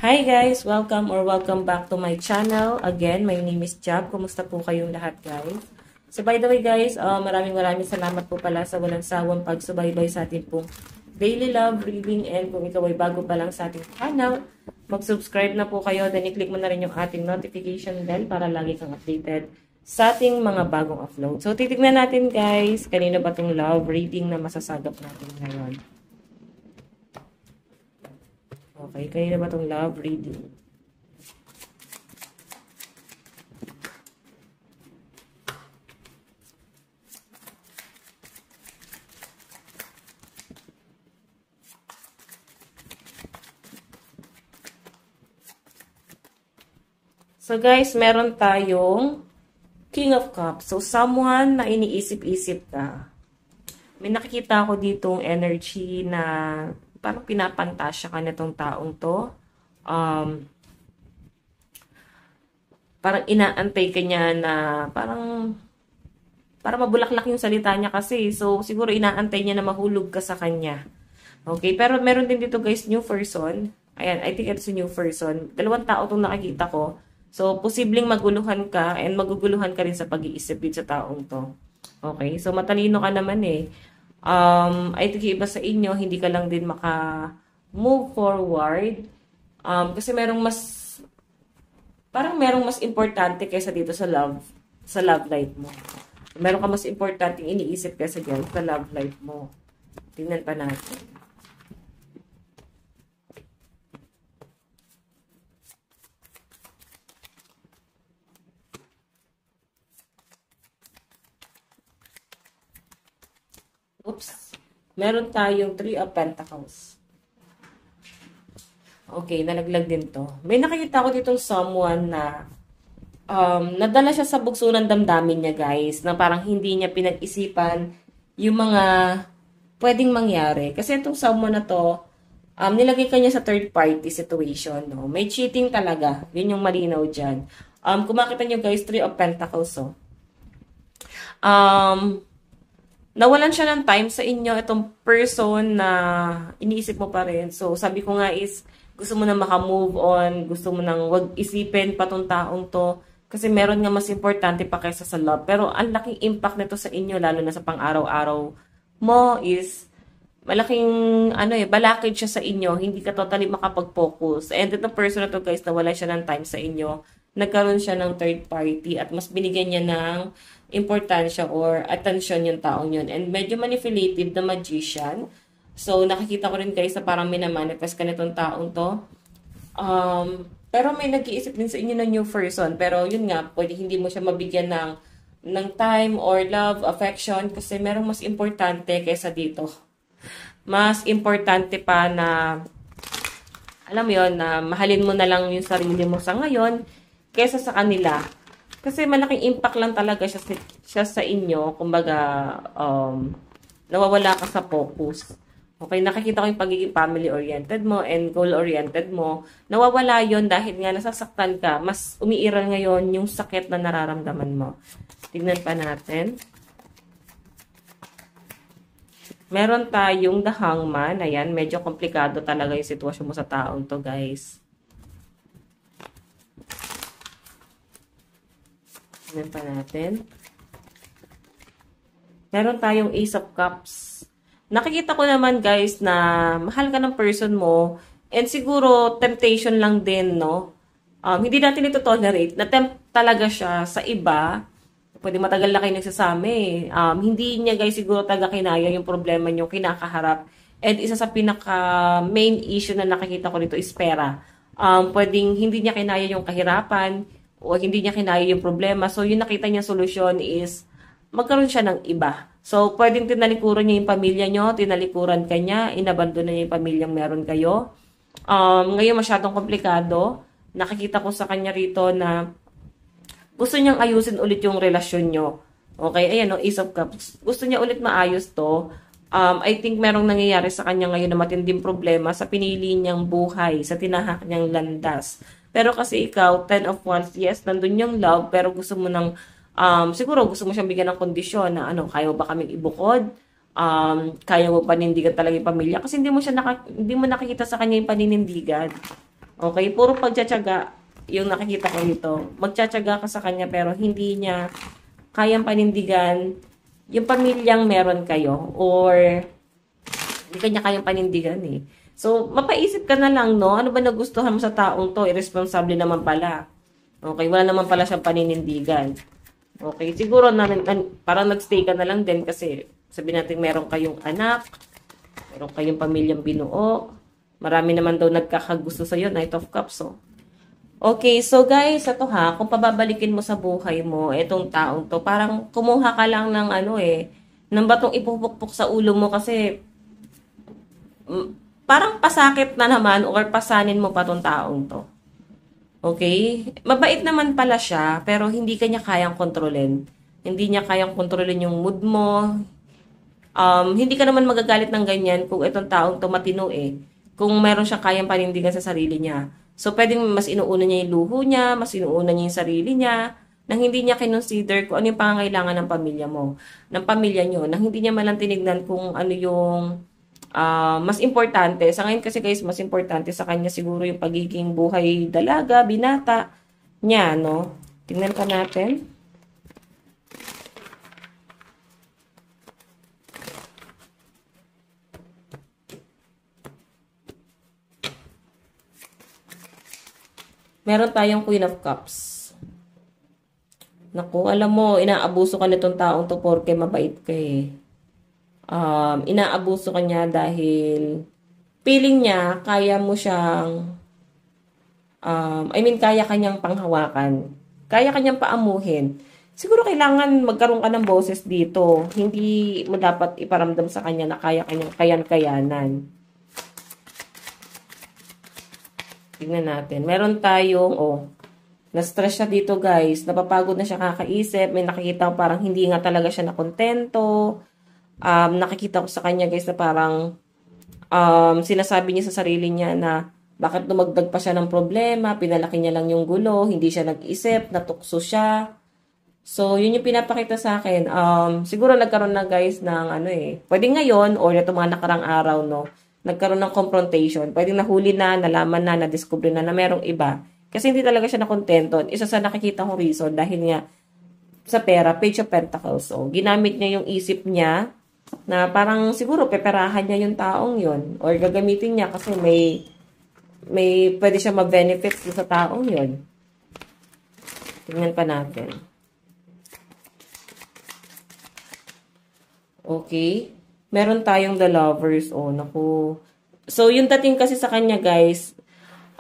Hi guys! Welcome back to my channel. Again, my name is Jab. Kumusta po kayong lahat guys? So by the way guys, maraming salamat po pala sa walang sawang pagsubaybay sa ating pong daily love reading, and kung ikaw ay bago pa lang sa ating channel, mag-subscribe na po kayo, then i-click mo na rin yung ating notification bell para lagi kang updated sa ating mga bagong upload. So titignan natin guys, kanino ba itong love reading na masasagap natin ngayon? Okay, kanina ba itong love reading? So guys, meron tayong King of Cups. So someone na iniisip-isip ka. May nakikita ako ditong energy na parang pinapantasya ka nitong taong to. Parang inaantay ka niya na parang mabulaklak yung salita niya kasi. So, siguro inaantay niya na mahulog ka sa kanya. Okay? Pero meron din dito guys, new person. Ayan, I think it's a new person. Dalawang tao itong nakikita ko. So, posibleng maguluhan ka and maguguluhan ka rin sa pag-iisip dito sa taong to. Okay? So, matalino ka naman eh. I think iba sa inyo, hindi ka lang din maka-move forward. Kasi merong mas importante kaysa dito sa love life mo. Meron ka mas importante iniisip kaysa dyan sa love life mo. Tingnan pa natin. Oops. Meron tayong 3 of Pentacles. Okay, nalaglag din to. May nakikita ko ditong someone na nadala siya sa bugso ng damdamin niya, guys. Na parang hindi niya pinag-isipan yung mga pwedeng mangyari. Kasi itong someone na to, nilagay ka niya sa third party situation. No? May cheating talaga. Yun yung malinaw dyan. Kung makita niyo, guys, 3 of Pentacles. So. Nawalan siya ng time sa inyo, itong person na iniisip mo pa rin. So, sabi ko nga is, gusto mo na maka-move on, gusto mo nang wag isipin pa tong taong to, kasi meron nga mas importante pa kaysa sa love. Pero ang laking impact nito sa inyo, lalo na sa pang-araw-araw mo is, malaking, balakid siya sa inyo, hindi ka totally makapag-focus. And itong person na to guys, nawala siya ng time sa inyo, nagkaroon siya ng third party at mas binigyan niya ng importansya or attention yung taong yun. And medyo manipulative na magician. So, nakikita ko rin guys na parang minamanifest ka nitong taong to. Pero may nag-iisip din sa inyo ng new person. Pero yun nga, pwede hindi mo siya mabigyan ng time or love, affection kasi merong mas importante kaysa dito. Mas importante pa na, alam mo yun, na mahalin mo na lang yung sarili mo sa ngayon kaysa sa kanila. Kasi malaking impact lang talaga siya sa inyo. Kumbaga, nawawala ka sa focus. Okay, nakikita ko yung pagiging family-oriented mo and goal-oriented mo. Nawawala yon dahil nga nasasaktan ka. Mas umiiral ngayon yung sakit na nararamdaman mo. Tignan pa natin. Meron tayong the Hangman. Ayan, medyo komplikado talaga yung sitwasyon mo sa taong to, guys. Tignan pa natin. Meron tayong Ace of Cups. Nakikita ko naman guys na mahal ka ng person mo and siguro temptation lang din, no? Hindi natin ito tolerate. Na-tempt talaga siya sa iba. Pwede matagal na kayo nagsasama. Hindi niya guys siguro taga-kinaya yung problema niyo kinakaharap. And isa sa pinaka-main issue na nakikita ko dito is pera. Pwedeng hindi niya kinaya yung kahirapan o hindi niya kinaya yung problema. So, yung nakita niya solusyon is magkaroon siya ng iba. So, pwedeng tinalikuran niya yung pamilya niyo, tinalikuran ka niya, inabandon na niya yung pamilyang meron kayo. Ngayon, masyadong komplikado. Nakikita ko sa kanya rito na gusto niyang ayusin ulit yung relasyon niyo. Okay, ayan o, Ace of Cups. Gusto niya ulit maayos to. I think merong nangyayari sa kanya ngayon na matinding problema sa pinili niyang buhay, sa tinahak niyang landas. Pero kasi ikaw, 10 of Wands, yes, nandun yung love, pero gusto mo ng, siguro gusto mo siyang bigyan ng kondisyon na, kaya mo ba kaming ibukod? Kaya mo panindigan talaga yung pamilya? Kasi hindi mo nakikita sa kanya yung paninindigan. Okay? Puro pagtsatsaga yung nakikita ko dito. Magtsatsaga ka sa kanya pero hindi niya kayang panindigan yung pamilyang meron kayo or hindi kanya kayang panindigan eh. So, mapaisip ka na lang, no? Ano ba nagustuhan mo sa taong to? Irresponsible naman pala. Okay, wala naman pala siyang paninindigan. Okay, siguro parang nagstay ka na lang din kasi sabihin natin meron kayong anak, meron kayong pamilyang binuo, marami naman daw nagkakagusto sa'yo, Knight of Cups, oh. Okay, so guys, ito ha, kung pababalikin mo sa buhay mo, itong taong to, parang kumuha ka lang ng ng batong ipupukpok sa ulo mo kasi parang pasakit na naman or pasanin mo pa tong taong to. Okay? Mabait naman pala siya, pero hindi kanya kayang kontrolin. Hindi niya kayang kontrolin yung mood mo. Hindi ka naman magagalit ng ganyan kung itong taong to matino eh. Kung meron siyang kayang panindigan sa sarili niya. So, pwedeng mas inuuna niya yung luho niya, mas inuuna niya yung sarili niya, nang hindi niya kinonsider kung ano yung pangangailangan ng pamilya mo, ng pamilya niyo, nang hindi niya malang tinignan kung ano yung mas importante. Sa ngayon kasi guys, mas importante sa kanya siguro yung pagiging buhay dalaga, binata niya, no? Tingnan pa natin. Meron tayong Queen of Cups. Naku, alam mo, inaabuso ka nitong taong to porque mabait ka eh. Inaabuso ka niya dahil feeling niya, kaya mo siyang, kaya kanyang panghawakan. Kaya kanyang paamuhin. Siguro kailangan magkaroon ka ng boses dito. Hindi mo dapat iparamdam sa kanya na kaya kanyang kayan-kayanan. Tingnan natin. Meron tayong, na-stress siya dito guys. Napapagod na siya kakaisip. May nakikita ko parang hindi nga talaga siya nakontento. Nakikita ko sa kanya guys na parang sinasabi niya sa sarili niya na bakit dumagdag pa siya ng problema, pinalaki niya lang yung gulo, hindi siya nag-isip, natukso siya. So, yun yung pinapakita sa akin. Siguro nagkaroon na guys ng pwede ngayon or itong mga nakarang araw, no, nagkaroon ng confrontation. Pwede nahuli na, nalaman na, nadiscover na merong iba. Kasi hindi talaga siya nakontento. Isa sa nakikita kong reason dahil nga sa pera, Page of Pentacles. So, ginamit niya yung isip niya na parang siguro peperahan niya yung taong yun or gagamitin niya kasi may pwede siya ma-benefits sa taong yun. Tingnan pa natin. Okay. Meron tayong The Lovers. Naku. So, yung dating kasi sa kanya, guys,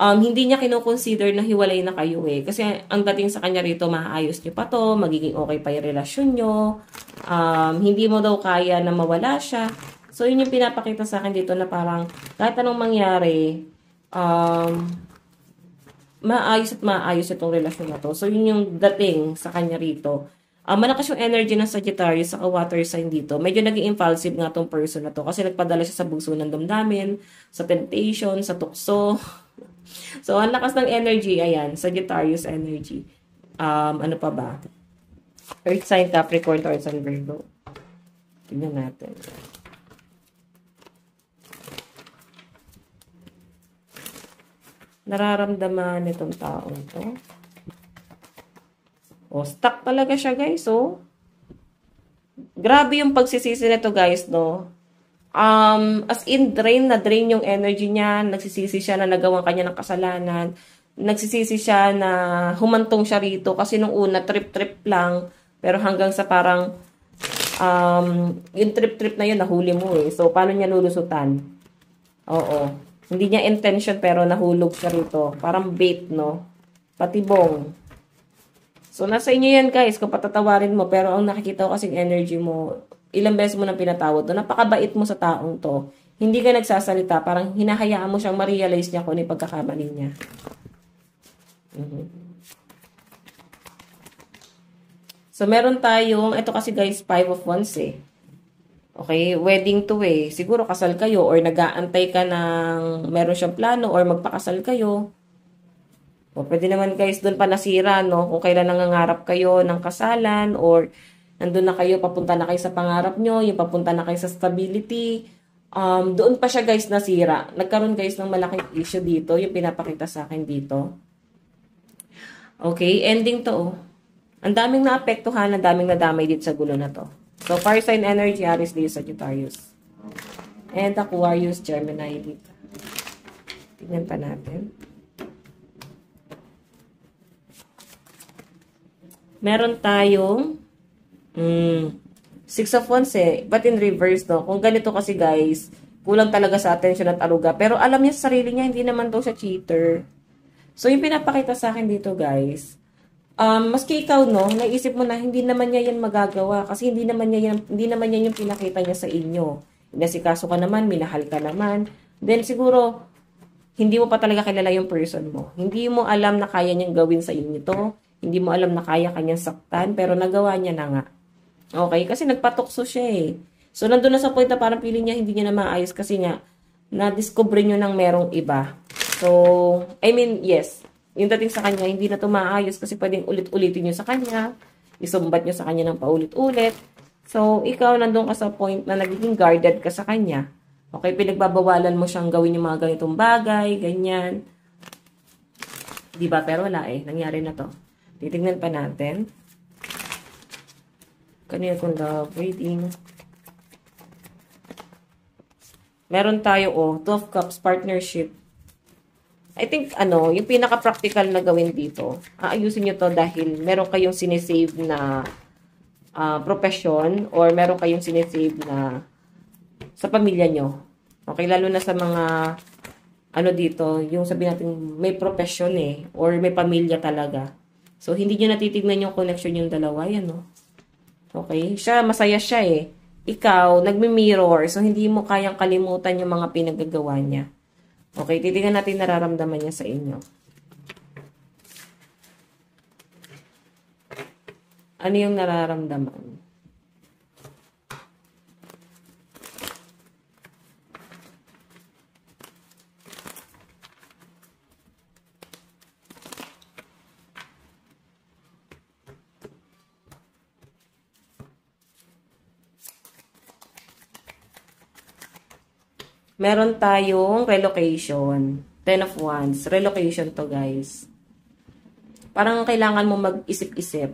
hindi niya kinoconsider na hiwalay na kayo eh. Kasi ang dating sa kanya rito, maayos niyo pa to, magiging okay pa yung relasyon niyo. Hindi mo daw kaya na mawala siya. So, yun yung pinapakita sa akin dito na parang kahit anong mangyari, maayos at maayos itong relasyon na to. So, yun yung dating sa kanya rito. Malakas yung energy ng Sagittarius sa water sign dito. Medyo naging impulsive nga tong person na to kasi nagpadala siya sa bugso ng damdamin, sa temptation, sa tukso. So, ang lakas ng energy, ayan, Sagittarius energy. Ano pa ba? Earth sign, Capricorn, Taurus, and Virgo. Tignan natin. Nararamdaman itong taong to. Stuck talaga siya, guys, Grabe yung pagsisisi nito, guys, no? As in, drain yung energy niya. Nagsisisi siya na nagawa kanya ng kasalanan. Nagsisisi siya na humantong siya rito. Kasi nung una, trip-trip lang. Pero hanggang sa parang, yung trip-trip na yun, nahuli mo eh. So, paano niya lulusutan? Oo. Hindi niya intention, pero nahulog siya rito. Parang bait, no? Patibong. So, nasa inyo yan, guys, kung patatawarin mo. Pero ang nakikita ko kasing energy mo, ilang beses mo nang pinatawad to, napakabait mo sa taong to. Hindi ka nagsasalita, parang hinahayaan mo siyang ma-realize niya kung ano yung pagkakamali niya. So, meron tayong, ito kasi guys, 5 of Wands eh. Okay, wedding to eh. Siguro kasal kayo or nag-aantay ka ng meron siyang plano or magpakasal kayo. O, pwede naman guys, doon pa nasira, no? Kung kailan nangangarap kayo ng kasalan or nandun na kayo, papunta na kayo sa pangarap nyo, yung papunta na kayo sa stability. Doon pa siya guys nasira. Nagkaroon guys ng malaking issue dito. Yung pinapakita sa akin dito. Okay, ending to oh. Ang daming naapektuhan, ang daming nadamay dito sa gulo na to. So, fire sign energy, Aries, Leo, Sagittarius. And Aquarius, Gemini, dito. Tignan pa natin. Meron tayong Six of Wands eh. But in reverse, no? Kung ganito kasi guys, kulang talaga sa attention at aruga. Pero alam niya sa sarili niya, hindi naman daw siya cheater. So, yung pinapakita sa akin dito, guys, maski ikaw, no, naisip mo na hindi naman niya yan magagawa kasi hindi naman niya yung pinakita niya sa inyo. Inasikaso ka naman, minahal ka naman. Then, siguro, hindi mo pa talaga kilala yung person mo. Hindi mo alam na kaya niyang gawin sa inyo to. Hindi mo alam na kaya kanyang saktan, pero nagawa niya na nga. Okay? Kasi nagpatukso siya eh. So, nandun na sa point na parang feeling niya hindi niya na maayos kasi nga, na-discover niyo ng merong iba. So, I mean, yes. Yung dating sa kanya, hindi na ito maayos kasi pwedeng ulit-ulitin nyo sa kanya. Isumbat nyo sa kanya ng paulit-ulit. So, ikaw nandun ka sa point na nagiging guarded ka sa kanya. Okay, pinagbabawalan mo siyang gawin yung mga ganitong bagay, ganyan. Diba? Pero wala eh. Nangyari na to. Titignan pa natin. Kanina kong love reading. Meron tayo, Two of Cups, partnership. I think, yung pinaka-practical na gawin dito, aayusin nyo to dahil meron kayong sinisave na profession or meron kayong sinisave na sa pamilya nyo. Okay, lalo na sa mga, dito, yung sabihin natin, may profession eh, or may pamilya talaga. So, hindi nyo natitignan yung connection yung dalawa, yan, no? Okay, masaya siya eh. Ikaw, nagmi-mirror, so hindi mo kayang kalimutan yung mga pinagagawa niya. Okay, titingnan natin nararamdaman niya sa inyo. Ano yung nararamdaman? Meron tayong relocation. 10 of Wands. Relocation to, guys. Parang kailangan mo mag-isip-isip.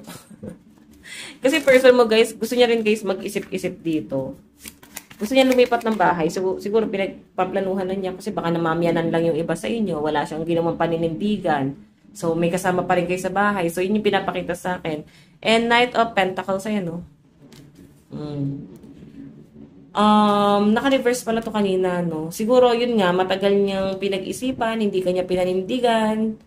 Kasi person mo, guys, gusto niya rin, guys, mag-isip-isip dito. Gusto niya lumipat ng bahay. So, siguro pinagpaplanuhan na niya kasi baka namamyanan lang yung iba sa inyo. Wala siyang ginawang paninindigan. So, may kasama pa rin kayo sa bahay. So, yun yung pinapakita sa akin. And Knight of Pentacles, ayan, no? Naka-reverse pala to kanina, no? Siguro, yun nga, matagal niyang pinag-isipan, hindi kanya pinanindigan.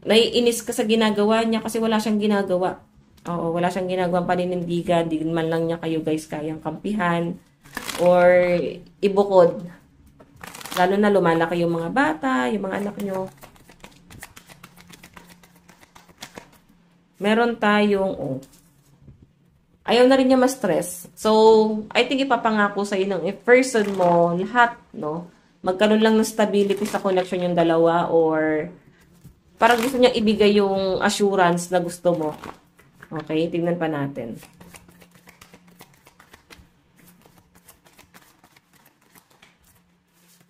Naiinis ka sa ginagawa niya kasi wala siyang ginagawa. Oo, wala siyang ginagawang paninindigan. Di man lang niya kayo, guys, kayang kampihan or ibukod. Lalo na lumalaki yung mga bata, yung mga anak nyo. Meron tayong, ayaw na rin niya ma-stress. So, I think ipapangako sa'yo ng person mo, lahat, no? Magkaroon lang ng stability sa connection yung dalawa or parang gusto niya ibigay yung assurance na gusto mo. Okay, tingnan pa natin.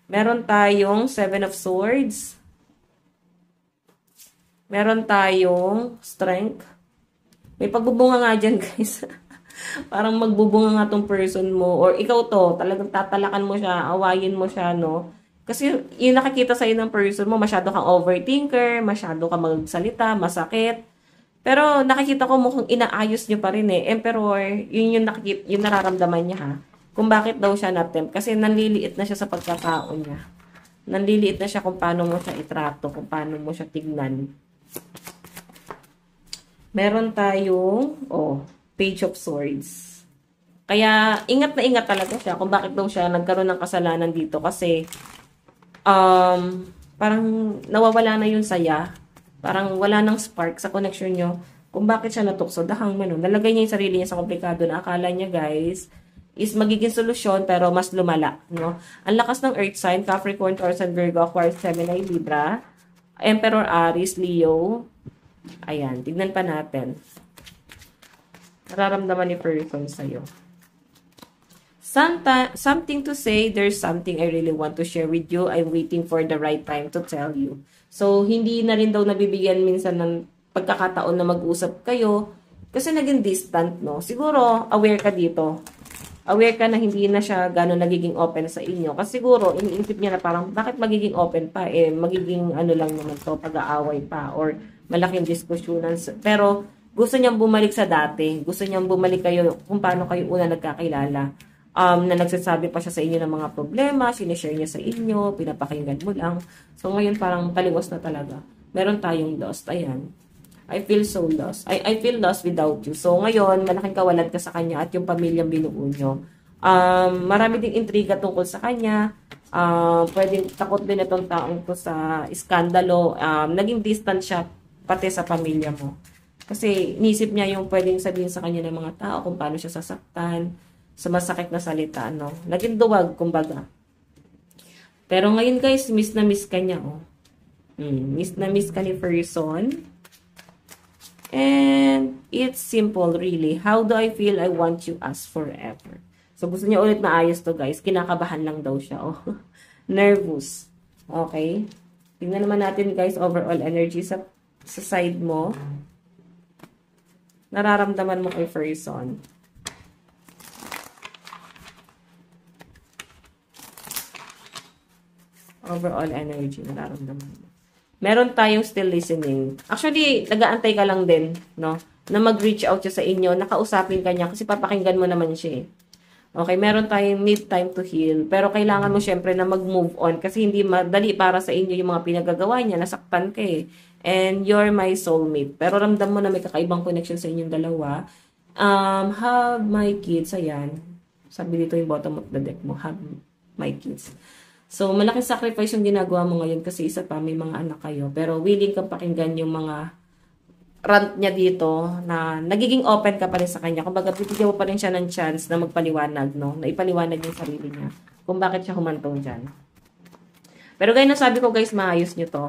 Meron tayong 7 of Swords. Meron tayong Strength. May pagbubunga nga dyan, guys. Parang magbubunga nga tong person mo. Or ikaw to, talagang tatalakan mo siya, awayin mo siya, no? Kasi yung nakikita sa'yo ng person mo, masyado kang overthinker, masyado kang magsalita, masakit. Pero nakikita ko mukhang inaayos niyo pa rin eh. Emperor, yun yung nararamdaman niya ha. Kung bakit daw siya na-tempt. Kasi nanliliit na siya sa pagkatao niya. Nanliliit na siya kung paano mo siya itrato, kung paano mo siya tignan. Meron tayong, Page of Swords. Kaya, ingat na ingat talaga siya kung bakit daw siya nagkaroon ng kasalanan dito. Kasi, parang nawawala na yung saya. Parang wala nang spark sa connection nyo. Kung bakit siya natukso, dahang nalagay niya yung sarili niya sa komplikado na akala niya, guys, is magiging solusyon pero mas lumala. No? Ang lakas ng Earth sign, Capricorn, Taurus, and Virgo, Aquarius, Gemini, Libra, Emperor, Aries, Leo. Ayan, tignan pa natin. Nararamdaman ni person sa'yo. Something to say, there's something I really want to share with you. I'm waiting for the right time to tell you. So, hindi na rin daw nabibigyan minsan ng pagkakataon na mag-usap kayo kasi naging distant, no? Siguro, aware ka dito. Aware ka na hindi na siya gano'n nagiging open sa inyo. Kasi siguro, iniisip niya na parang, bakit magiging open pa? Magiging ano lang naman to, pag-aaway pa or malaking diskusyonan. Pero, gusto niyang bumalik sa dati. Gusto niyang bumalik kayo kung paano kayo una nagkakilala. Na nagsasabi pa siya sa inyo ng mga problema, sinishare niya sa inyo, pinapakinggan mo lang. So, ngayon parang taliwas na talaga. Meron tayong lost. Ayan. I feel so lost. I feel lost without you. So, ngayon, malaking kawalan ka sa kanya at yung pamilyang binuo nyo. Marami ding intriga tungkol sa kanya. Pwedeng takot din itong taong to sa iskandalo. Naging distant siya pati sa pamilya mo. Kasi nisip niya yung pwedeng sabihin sa kanya ng mga tao kung paano siya sasaktan sa masakit na salita, no? Naging duwag, kumbaga. Pero ngayon, guys, miss na miss ka niya, oh. Miss na miss ka ni person. And it's simple, really. How do I feel? I want you as forever. So, gusto niya ulit maayos to, guys. Kinakabahan lang daw siya, oh. Nervous. Okay? Tingnan naman natin, guys, overall energy sa side mo. Nararamdaman mo kay person. Overall energy, nararamdaman mo. Meron tayong still listening. Actually, nag-aantay ka lang din, no? Na mag-reach out siya sa inyo, nakausapin ka niya kasi papakinggan mo naman siya, eh. Okay, meron tayong need time to heal. Pero kailangan mo syempre na mag-move on kasi hindi madali para sa inyo yung mga pinagagawa niya. Nasaktan ka, eh. And you're my soulmate. Pero ramdam mo na may kakaibang connection sa inyong dalawa. Have my kids. Ayan. Sabi dito yung bottom of the deck mo. Have my kids. So, malaking sacrifice yung ginagawa mo ngayon kasi isa pa, may mga anak kayo. Pero willing kang pakinggan yung mga rant niya dito na nagiging open ka pa rin sa kanya. Kumbaga, bibigyan mo pa rin siya ng chance na magpaliwanag, no? Na ipaliwanag yung sarili niya kung bakit siya humantong dyan. Pero gaya na sabi ko, guys, maayos nyo to.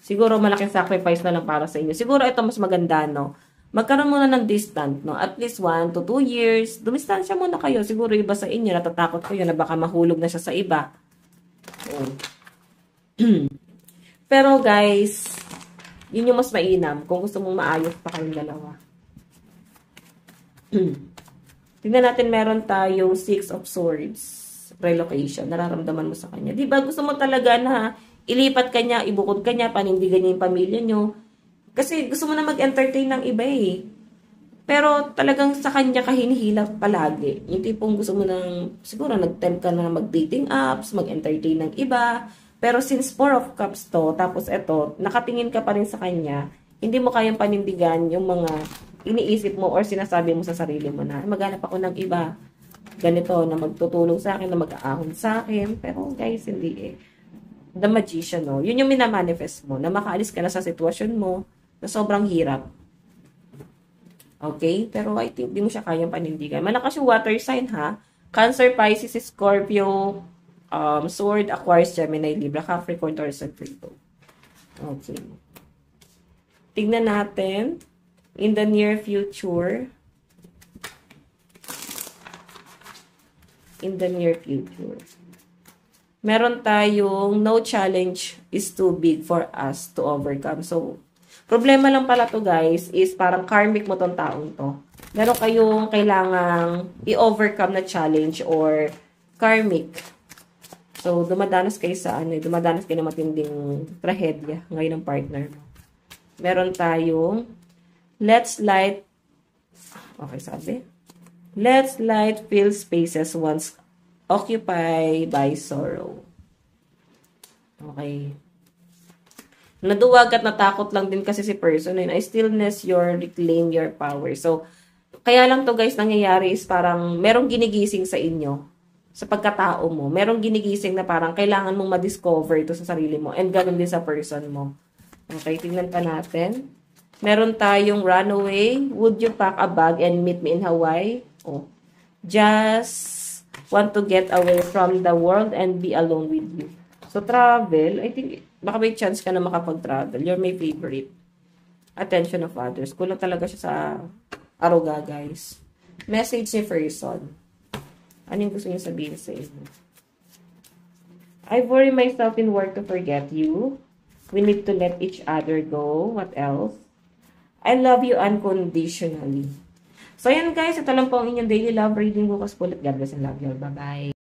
Siguro malaking sacrifice na lang para sa inyo. Siguro ito mas maganda, no? Magkaroon muna ng distant, no? At least 1 to 2 years. Dumistansya muna kayo. Siguro iba sa inyo, natatakot kayo na baka mahulog na siya sa iba. Pero guys, yun yung mas mainam kung gusto mong maayos pa kayong dalawa. Tingnan natin, meron tayong 6 of Swords relocation. Nararamdaman mo sa kanya. Diba gusto mo talaga na ilipat ka niya, ibukod ka niya, panindigan niya yung pamilya nyo. Kasi gusto mo na mag-entertain ng iba, eh. Pero talagang sa kanya ka hinihilap palagi. Yung tipong gusto mo nang, siguro nag-tempt ka na mag-dating apps, mag-entertain ng iba. Pero since 4 of Cups to, tapos eto, nakatingin ka pa rin sa kanya, hindi mo kayang panindigan yung mga iniisip mo or sinasabi mo sa sarili mo na, maghanap ako ng iba. Ganito, na magtutulong sa akin, na mag-aahon sa akin. Pero guys, hindi, eh. The Magician, no? Yun yung minamanifest mo, na makaalis ka na sa sitwasyon mo, na sobrang hirap. Okay? Pero I think di mo siya kayang panindigan. Malakas yung water sign, ha? Cancer, Pisces, Scorpio, Sword, Aquarius, Gemini, Libra, Capricorn, Taurus, and Virgo. Okay. Tignan natin. In the near future. In the near future. Meron tayong no challenge is too big for us to overcome. So, problema lang pala to, guys, is parang karmic mo tong taong to. Meron kayong kailangang i-overcome na challenge or karmic. So, dumadanas kayo sa dumadanas kayo ng matinding trahedya ngayon ng partner mo. Meron tayong let's light, okay, sabi? Let's light fill spaces once occupied by sorrow. Okay. Naduwag at natakot lang din kasi si person. And I stillness your reclaim your power. So, kaya lang to, guys, nangyayari is parang merong ginigising sa inyo. Sa pagkatao mo. Merong ginigising na parang kailangan mong ma-discover ito sa sarili mo. And ganun din sa person mo. Okay, tingnan pa natin. Meron tayong runaway. Would you pack a bag and meet me in Hawaii? Oh. Just want to get away from the world and be alone with you. So, travel, I think, baka may chance ka na makapag-travel. You're my favorite. Attention of others. Kulang talaga siya sa aruga, guys. Message ni person. Ano yung gusto niyo sabihin sa inyo? I worry myself in work to forget you. We need to let each other go. What else? I love you unconditionally. So, ayan guys. Ito lang po ang inyong daily love reading. Bukas po ulit. God bless and love you all. Bye-bye.